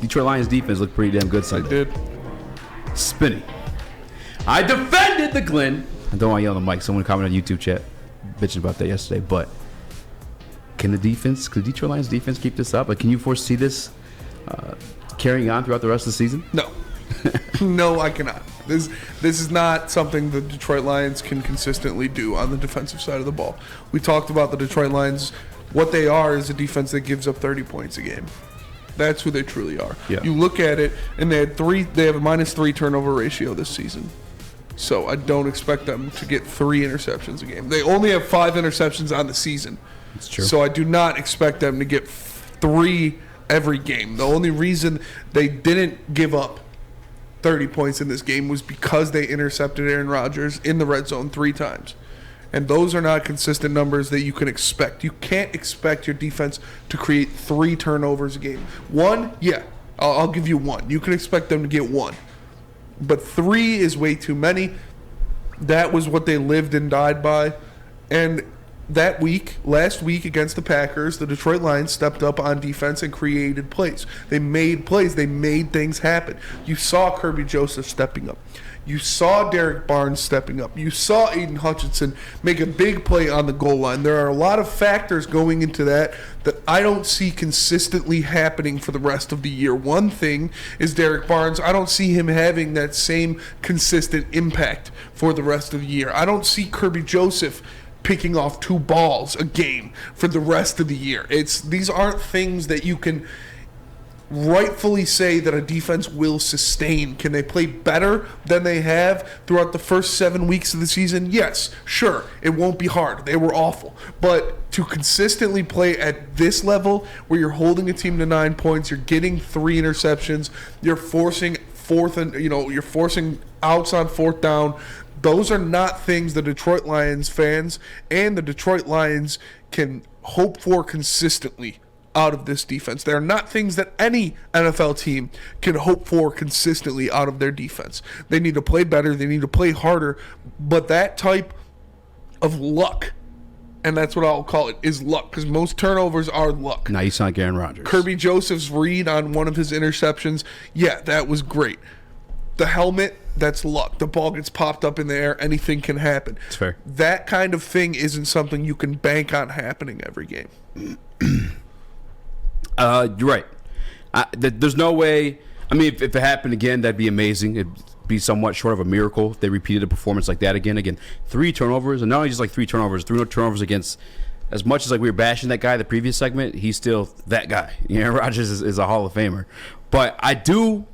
Detroit Lions defense looked pretty damn good Sunday. They did. Spinny. I defended the Glenn. I don't want to yell on the mic. Someone commented on YouTube chat bitching about that yesterday. But can the Detroit Lions defense keep this up? Like, can you foresee this carrying on throughout the rest of the season? No. No, I cannot. This is not something the Detroit Lions can consistently do on the defensive side of the ball. We talked about the Detroit Lions. What they are is a defense that gives up 30 points a game. That's who they truly are. Yeah. You look at it, and they have a -3 turnover ratio this season. So I don't expect them to get 3 interceptions a game. They only have 5 interceptions on the season. That's true. So I do not expect them to get 3 every game. The only reason they didn't give up 30 points in this game was because they intercepted Aaron Rodgers in the red zone 3 times. And those are not consistent numbers that you can expect. You can't expect your defense to create 3 turnovers a game. 1, yeah, I'll give you 1. You can expect them to get 1. But 3 is way too many. That was what they lived and died by. And last week against the Packers, the Detroit Lions stepped up on defense and created plays. They made plays. They made things happen. You saw Kirby Joseph stepping up. You saw Derek Barnes stepping up. You saw Aiden Hutchinson make a big play on the goal line. There are a lot of factors going into that I don't see consistently happening for the rest of the year. One thing is Derek Barnes. I don't see him having that same consistent impact for the rest of the year. I don't see Kirby Joseph picking off 2 balls a game for the rest of the year. These aren't things that you can rightfully say that a defense will sustain. Can they play better than they have throughout the first 7 weeks of the season? Yes, sure. It won't be hard. They were awful. But to consistently play at this level where you're holding a team to 9 points, you're getting 3 interceptions, you're forcing you're forcing outs on 4th down, those are not things the Detroit Lions fans and the Detroit Lions can hope for consistently out of this defense. They are not things that any NFL team can hope for consistently out of their defense. They need to play better. They need to play harder. But that type of luck, and that's what I'll call it, is luck, because most turnovers are luck. Now you sound like Aaron Rodgers. Kirby Joseph's read on one of his interceptions, yeah, that was great. The helmet, that's luck. The ball gets popped up in the air. Anything can happen. It's fair. That kind of thing isn't something you can bank on happening every game. You're right. There's no way. I mean, if it happened again, that'd be amazing. It'd be somewhat short of a miracle if they repeated a performance like that again. Again, 3 turnovers, and not only just like 3 turnovers, 3 turnovers against. As much as like we were bashing that guy the previous segment, he's still that guy. Aaron Rodgers is a Hall of Famer. But I do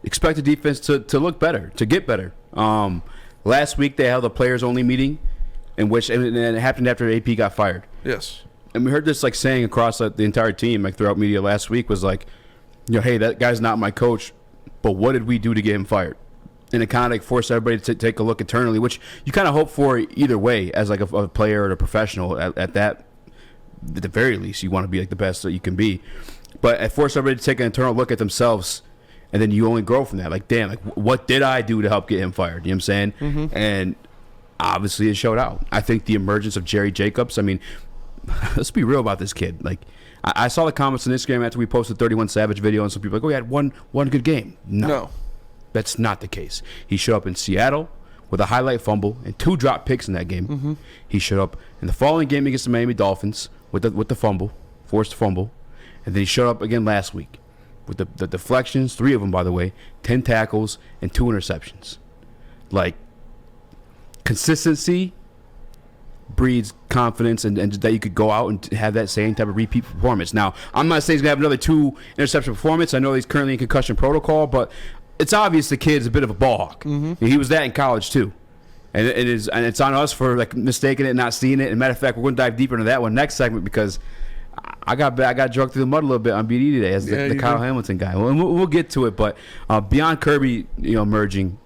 expect the defense to look better, to get better. Last week they held a players-only meeting, and it happened after AP got fired. Yes. And we heard this like saying across the entire team, like throughout media last week, was like, hey, that guy's not my coach, but what did we do to get him fired? And it kind of like forced everybody to take a look internally, which you kind of hope for either way as like a player or a professional. At the very least, you want to be like the best that you can be. But it forced everybody to take an internal look at themselves, and then you only grow from that. Like, damn, like what did I do to help get him fired? You know what I'm saying? Mm-hmm. And obviously it showed out. I think the emergence of Jerry Jacobs, I mean, let's be real about this kid. Like, I saw the comments on Instagram after we posted 31 Savage video, and some people were like, oh, he had one good game. No, that's not the case. He showed up in Seattle with a highlight fumble and 2 drop picks in that game. Mm-hmm. He showed up in the following game against the Miami Dolphins with the fumble, forced fumble, and then he showed up again last week with the deflections, 3 of them, by the way, 10 tackles, and 2 interceptions. Like, consistency breeds confidence, and that you could go out and have that same type of repeat performance. Now, I'm not saying he's going to have another 2 interception performance. I know he's currently in concussion protocol, but it's obvious the kid's a bit of a ball hawk. Mm-hmm. He was that in college, too. And it's on us for like mistaking it and not seeing it. And matter of fact, we're going to dive deeper into that one next segment, because I got drugged through the mud a little bit on BD today as the Kyle Hamilton guy. We'll get to it, but beyond Kirby, emerging,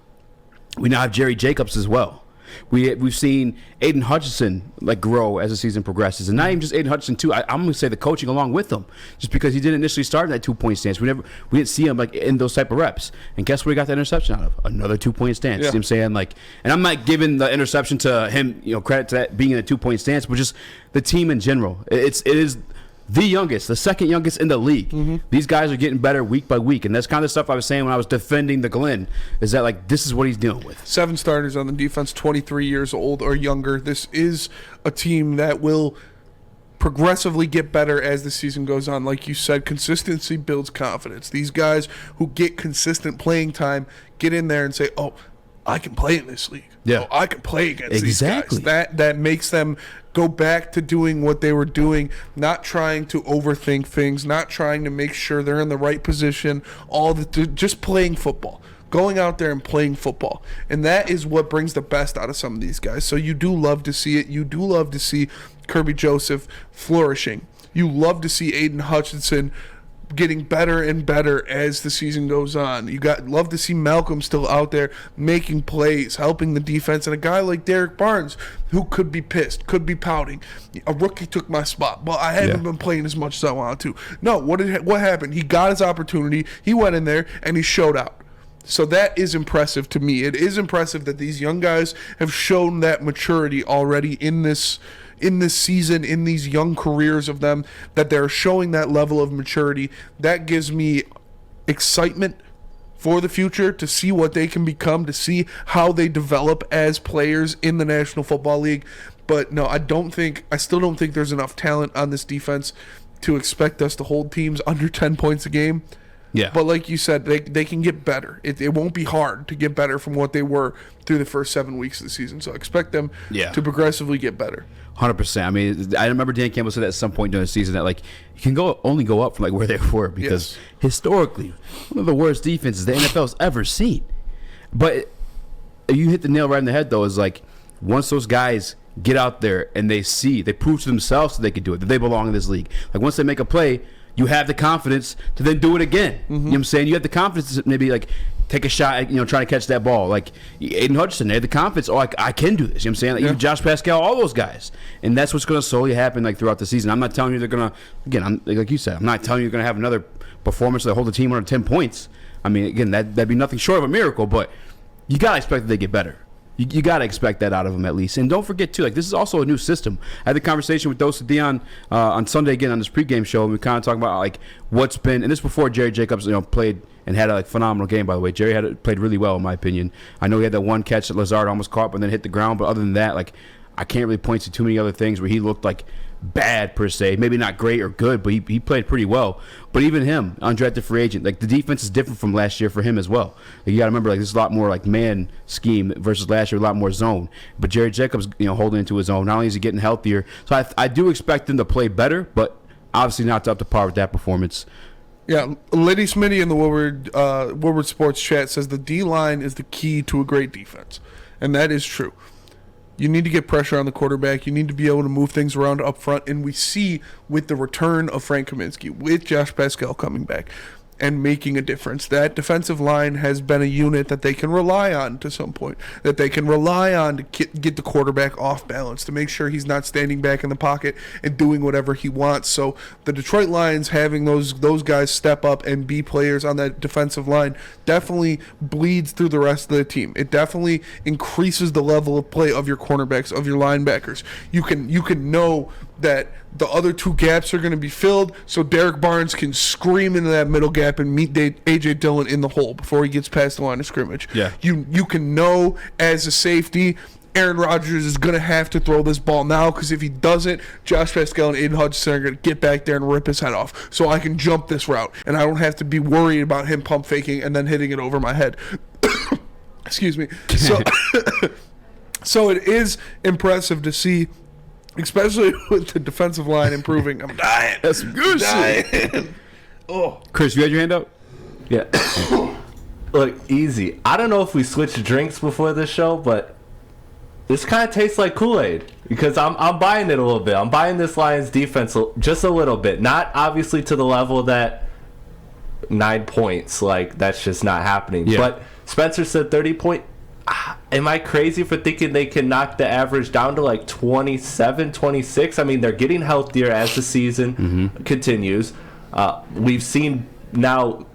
we now have Jerry Jacobs as well. We've seen Aiden Hutchinson like grow as the season progresses, and not even just Aiden Hutchinson too. I'm going to say the coaching along with him, just because he didn't initially start in that 2-point stance. We didn't see him like in those type of reps. And guess what he got that interception out of? Another 2-point stance. Yeah. You know what I'm saying? Like, and I'm not giving the interception to him, credit to that being in a 2-point stance, but just the team in general. It is the youngest, the second youngest in the league. Mm-hmm. These guys are getting better week by week, and that's kind of stuff I was saying when I was defending the Glenn, is that, like, this is what he's dealing with. 7 starters on the defense, 23 years old or younger. This is a team that will progressively get better as the season goes on. Like you said, consistency builds confidence. These guys who get consistent playing time get in there and say, oh, I can play in this league. Yeah. Oh, I can play against Exactly. these guys. That makes them go back to doing what they were doing, not trying to overthink things, not trying to make sure they're in the right position, just playing football. Going out there and playing football. And that is what brings the best out of some of these guys. So you do love to see it. You do love to see Kirby Joseph flourishing. You love to see Aiden Hutchinson getting better and better as the season goes on. Love to see Malcolm still out there making plays, helping the defense, and a guy like Derek Barnes who could be pissed, could be pouting. A rookie took my spot. Well, I haven't been playing as much as I wanted to. No, what happened? He got his opportunity. He went in there and he showed out. So that is impressive to me. It is impressive that these young guys have shown that maturity already in this season, in these young careers of them, that they're showing that level of maturity. That gives me excitement for the future, to see what they can become, to see how they develop as players in the National Football League. But no, I still don't think there's enough talent on this defense to expect us to hold teams under 10 points a game. Yeah. But like you said, they can get better. It won't be hard to get better from what they were through the first 7 weeks of the season. So I expect them to progressively get better. 100%. I mean, I remember Dan Campbell said at some point during the season that, like, you can only go up from, like, where they were, because historically, one of the worst defenses the NFL's ever seen. But you hit the nail right in the head, though, is like, once those guys get out there and they prove to themselves that they can do it, that they belong in this league. Like, once they make a play, you have the confidence to then do it again. Mm-hmm. You know what I'm saying? You have the confidence to maybe, like, take a shot at, trying to catch that ball. Like Aiden Hutchinson, they had the confidence, I can do this. You know what I'm saying? Like, even Josh Pascal, all those guys. And that's what's going to slowly happen, like, throughout the season. I'm not telling you they're going to, again, like you said, I'm not telling you you're going to have another performance that hold the team under 10 points. I mean, again, that'd be nothing short of a miracle, but you got to expect that they get better. You got to expect that out of them at least. And don't forget, too, like, this is also a new system. I had the conversation with Dose of Dion on Sunday again on this pregame show, and we kind of talking about, like, what's been – and this before Jerry Jacobs, played and had a, like, phenomenal game, by the way. Jerry played really well, in my opinion. I know he had that one catch that Lazard almost caught but then hit the ground, but other than that, like, I can't really point to too many other things where he looked like – bad per se, maybe not great or good, but he played pretty well. But even him, undrafted free agent, like, the defense is different from last year for him as well. Like, you got to remember, like, this is a lot more like man scheme versus last year, a lot more zone. But Jared Jacobs, holding into his own. Not only is he getting healthier, so I do expect him to play better, but obviously not up to par with that performance. Yeah, Liddy Smitty in the Woodward Sports chat says the D-line is the key to a great defense, and that is true. You need to get pressure on the quarterback. You need to be able to move things around up front. And we see with the return of Frank Kaminsky, with Josh Pascal coming back and making a difference, that defensive line has been a unit that they can rely on to some point, that they can rely on to get the quarterback off balance, to make sure he's not standing back in the pocket and doing whatever he wants. So the Detroit Lions having those guys step up and be players on that defensive line definitely bleeds through the rest of the team. It definitely increases the level of play of your cornerbacks, of your linebackers. You can know that the other two gaps are going to be filled, so Derek Barnes can scream into that middle gap and meet A.J. Dillon in the hole before he gets past the line of scrimmage. Yeah. You can know as a safety, Aaron Rodgers is going to have to throw this ball now, because if he doesn't, Josh Pascal and Aiden Hutchinson are going to get back there and rip his head off. So I can jump this route, and I don't have to be worried about him pump faking and then hitting it over my head. Excuse me. So it is impressive to see, especially with the defensive line improving. I'm dying. That's some good shit. Oh, Chris, you had your hand up? Yeah. Look, easy. I don't know if we switched drinks before this show, but this kind of tastes like Kool-Aid, because I'm buying it a little bit. I'm buying this Lions defense just a little bit. Not obviously to the level that 9 points, like, that's just not happening. Yeah. But Spencer said 30 point. Am I crazy for thinking they can knock the average down to like 27, 26? I mean, they're getting healthier as the season continues. We've seen now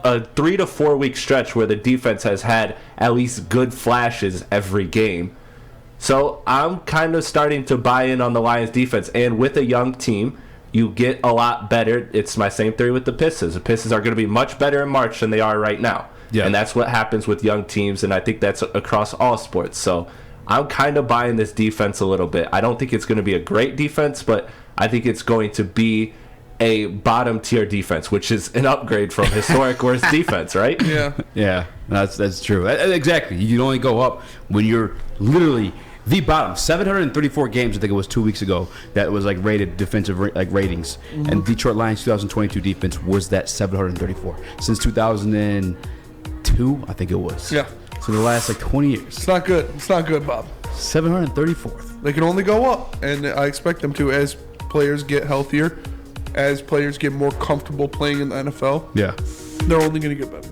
a 3 to 4 week stretch where the defense has had at least good flashes every game. So I'm kind of starting to buy in on the Lions defense. And with a young team, you get a lot better. It's my same theory with the Pistons. The Pistons are going to be much better in March than they are right now. Yeah. And that's what happens with young teams, and I think that's across all sports. So I'm kind of buying this defense a little bit. I don't think it's going to be a great defense, but I think it's going to be a bottom tier defense, which is an upgrade from historic worst defense, right? Yeah. Yeah, that's true. Exactly. You can only go up when you're literally the bottom. 734 games, I think it was 2 weeks ago, that was like rated defensive ratings. Mm-hmm. And Detroit Lions 2022 defense was that 734 since 2002, I think it was. Yeah. So the last like 20 years. It's not good. It's not good, Bob. 734th. They can only go up, and I expect them to as players get healthier, as players get more comfortable playing in the NFL. Yeah. They're only going to get better.